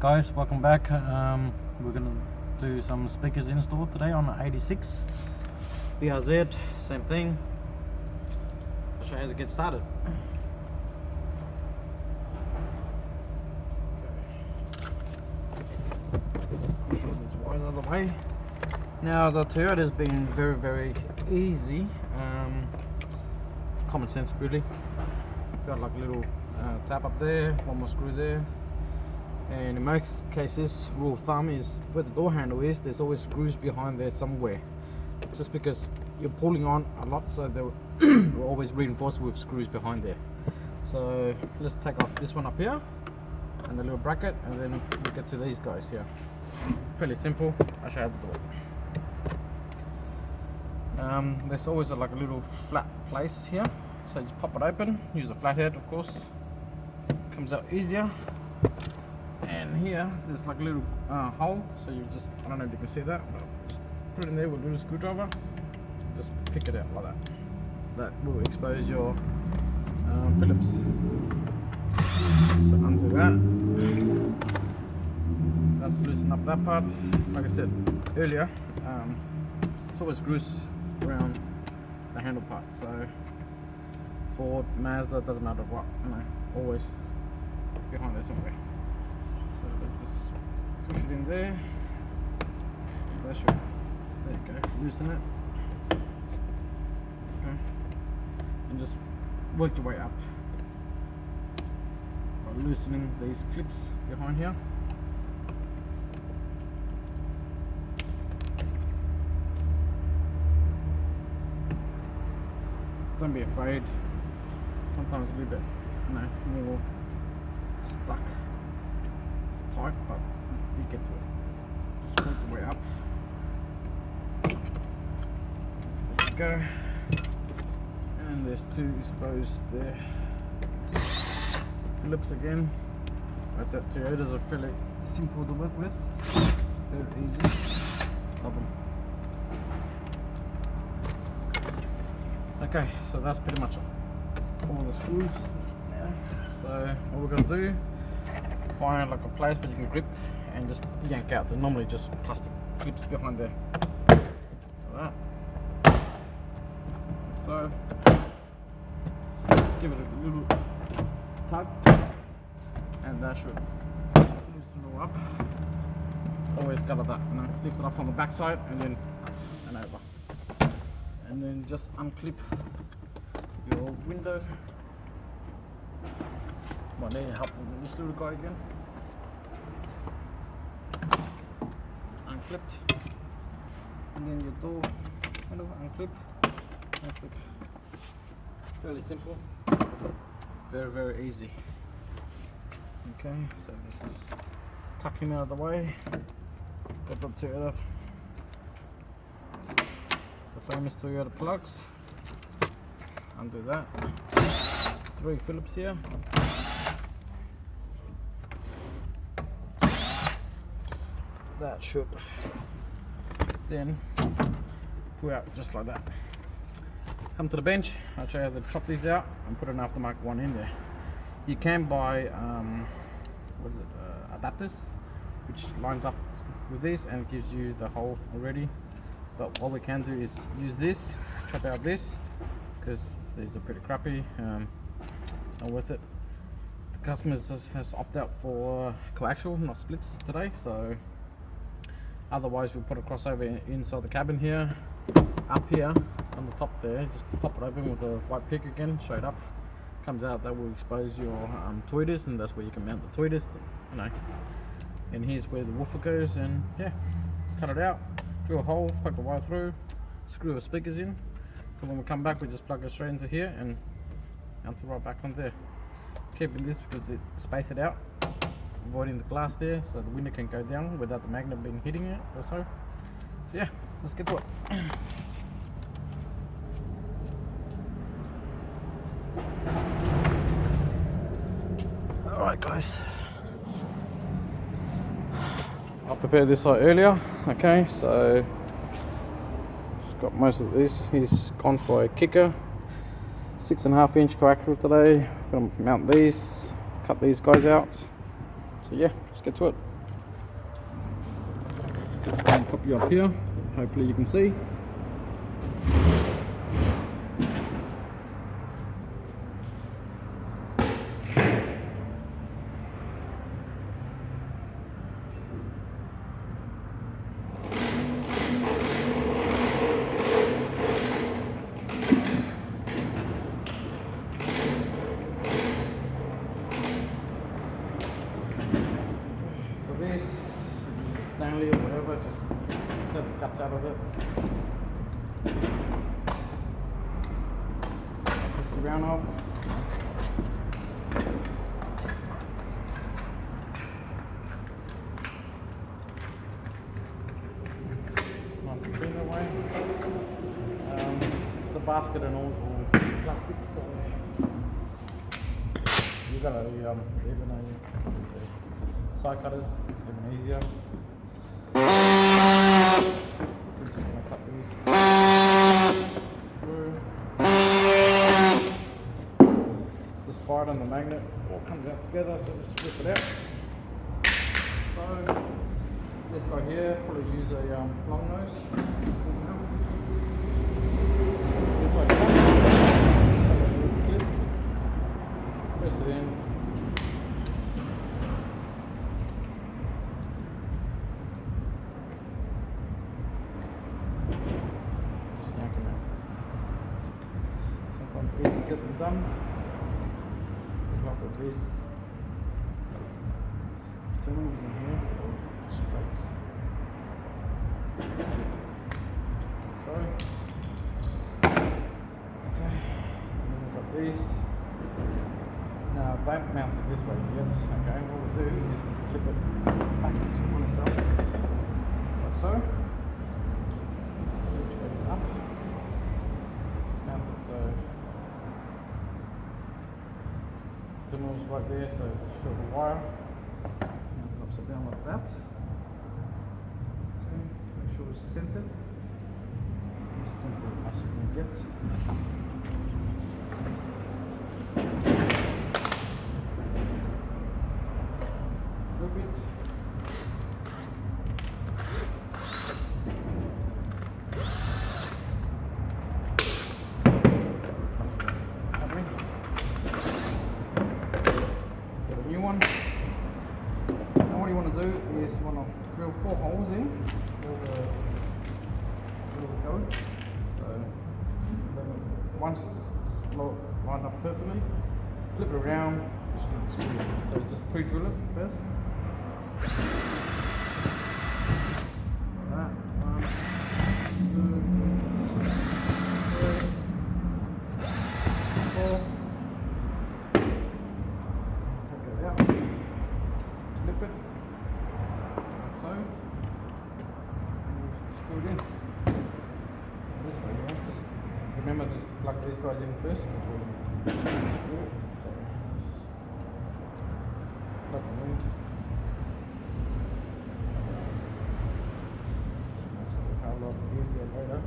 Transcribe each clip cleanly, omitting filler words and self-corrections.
guys, welcome back. We're gonna do some speakers install today on the 86 BRZ, same thing. I'll show you how to get started. Make sure these wires out of the way. Now the Toyota has been very easy. Common sense really. Got like a little tab up there, one more screw there. And in most cases, rule of thumb is where the door handle is, there's always screws behind there somewhere. Just because you're pulling on a lot, so they will always reinforce with screws behind there. So let's take off this one up here and the little bracket, and then we'll get to these guys here. Fairly simple. I'll show you how to do it. There's always like a little flat place here, so you just pop it open, use a flathead of course, comes out easier. And here there's like a little hole, so you just, I don't know if you can see that, but just put it in there with a little screwdriver, just pick it out like that. That will expose your Phillips. So undo that. Let's loosen up that part. Like I said earlier, it's always screws around the handle part, so Ford, Mazda, doesn't matter what, you know, always behind there somewhere. So let's just push it in there. That should, there you go, loosen it. Okay. And just work your way up by loosening these clips behind here. Don't be afraid. Sometimes a little bit, you know, more stuck. It's tight, but you get to it. Just work your way up. There you go. And there's two exposed there. Phillips again. That's that. Toyotas are fairly simple to work with. Very easy. Love them. Okay, so that's pretty much all the screws now. So what we're going to do, find like a place where you can grip and just yank out. They're normally just plastic clips behind there. Like that. So give it a little tug, and that should loosen it all up. Always gather that, you know, lift it up from the back side and then and over. And then just unclip your window. Might need help with this little guy again. Unclipped. And then your door window, unclip. Fairly simple. Very easy. Okay, so this is tuck him out of the way. Got the Toyota. The famous Toyota plugs. Undo that. 3 Phillips here. That should then pull out just like that. Come to the bench. I'll show you how to chop these out and put an aftermarket one in there. You can buy adapters, which lines up with this and gives you the hole already. But what we can do is use this, chop out this, because these are pretty crappy, not worth it. The customer has opted out for coaxial, not splits today, so otherwise we'll put a crossover inside the cabin here, up here on the top there, just pop it open with a white pick again, straight up, comes out. That will expose your tweeters, and that's where you can mount the tweeters, you know. And here's where the woofer goes, and yeah, just cut it out. Drill a hole, plug the wire through, screw the speakers in. So when we come back, we just plug it straight into here and onto right back on there. Keeping this because it space it out, avoiding the glass there, so the window can go down without the magnet being hitting it or so. So yeah, let's get to it. Alright guys, I prepared this side earlier. Okay, so it's got most of this. He's gone for a kicker, 6.5 inch coaxial today. Gonna mount these, cut these guys out. So yeah, let's get to it. And pop you up here. Hopefully you can see. This Stanley or whatever, just get the guts out of it. Push the round off. Nice and clean away. The basket and all is all plastic, so you gotta even side cutters, even easier. We're just gonna cut these through. The spider and the magnet all comes out together, so just rip it out. So this guy here, probably use a long nose. Just like that. Press it in. Easy said and done. Good luck with this. Tunnels in here, straight. Sorry. Okay, and then we've got this. Now don't mount it this way yet. Okay, what we'll do is we'll flip it back on itself, like so. Switch goes up. Just mount it so. Terminals right there, so it's a shorter wire. Now it drops it down like that. Okay, make sure it's centered. As centered as you can get. Drop it. One. Now what you want to do is you want to drill 4 holes in where the go. So once it's lined up perfectly, flip it around, screw it. So just pre-drill it first. Like that. 1, 2, 3, 4. Out, flip it, so, and screw it in. This way, yeah. Just remember to plug these guys in first before you screw it. So, plug them in. Makes it a lot easier later.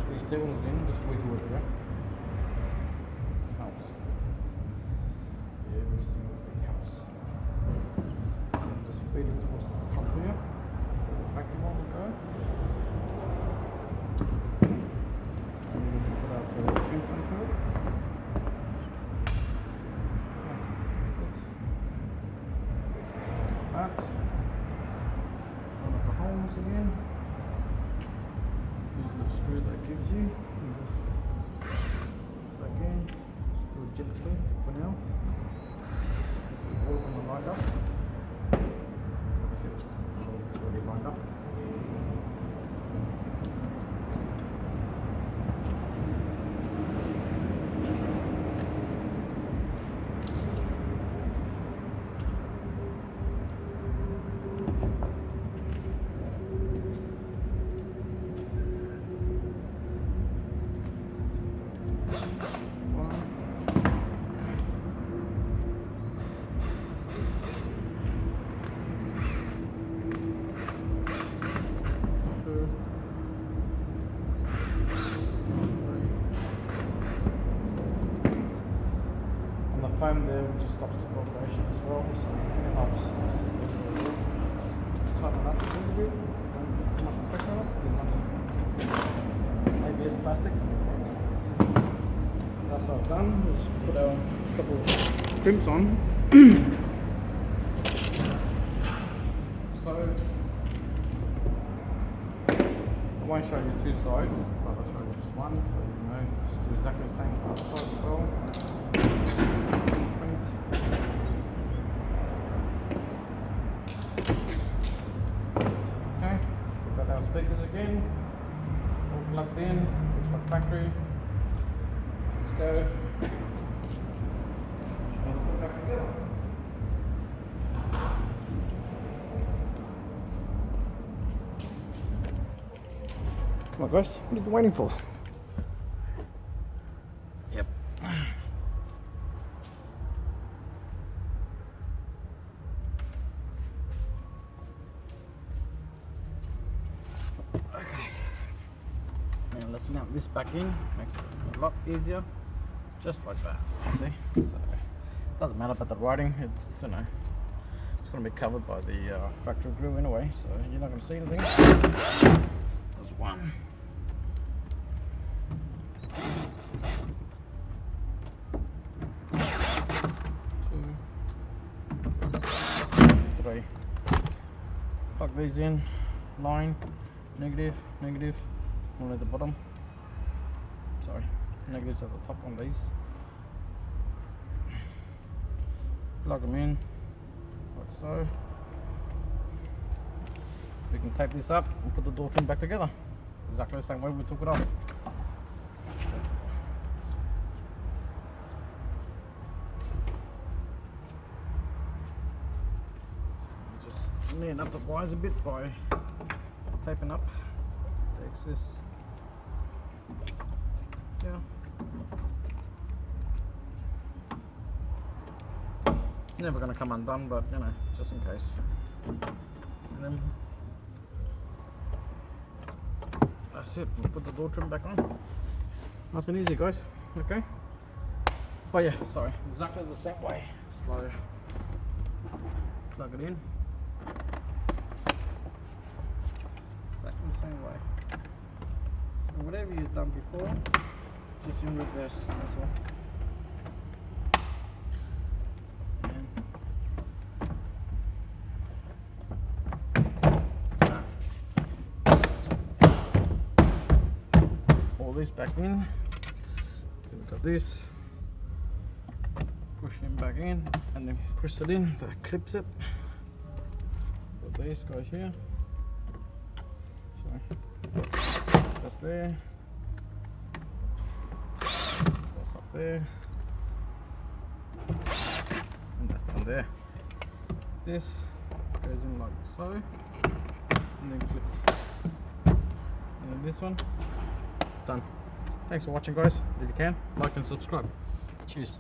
These tables in, just wiggle it around. Helps. Yeah, everything helps. And just feed it towards the top here. The vacuum will go. And we can put our tube onto it. That. One of the holes again. Use the screw that gives you, and just back in, just do it gently for now. Get the holes on the lined up. Like I said, it's already lined up. well, so it helps. Tighten up a little bit. Don't put too much pressure on it. ABS plastic. That's all done. We'll just put our couple of crimps on. So I won't show you two sides, but I'll show you just one, so you know, just do exactly the same other side as well. Okay, we've got our speakers again, all plugged in, looks like factory. Let's go. And put it back together. Come on guys, what are you waiting for? Yep. Okay. Now let's mount this back in, makes it a lot easier. Just like that, see? So, doesn't matter about the writing, it's, you know, it's going to be covered by the factory grill anyway, so you're not going to see anything. There's one. 2, 3. Plug these in, line, negative, negative, one at the bottom. Sorry, negatives at the top on these. Plug them in, like so. We can tape this up and put the door trim back together. Exactly the same way we took it off. Just neaten up the wires a bit by taping up the excess. Yeah. Never going to come undone, but you know, just in case. And then that's it. We'll put the door trim back on. Nice and easy, guys. Okay. Oh yeah, sorry. Exactly the same way. Slow. Plug it in. Exactly the same way. So whatever you've done before, just in reverse as well. This back in. Then we've got this. Push him back in and then press it in. That clips it. Got these guys here. So that's there. That's up there. And that's down there. This goes in like so. And then clip. And then this one. Done. Thanks for watching, guys. If you can, like and subscribe. Cheers.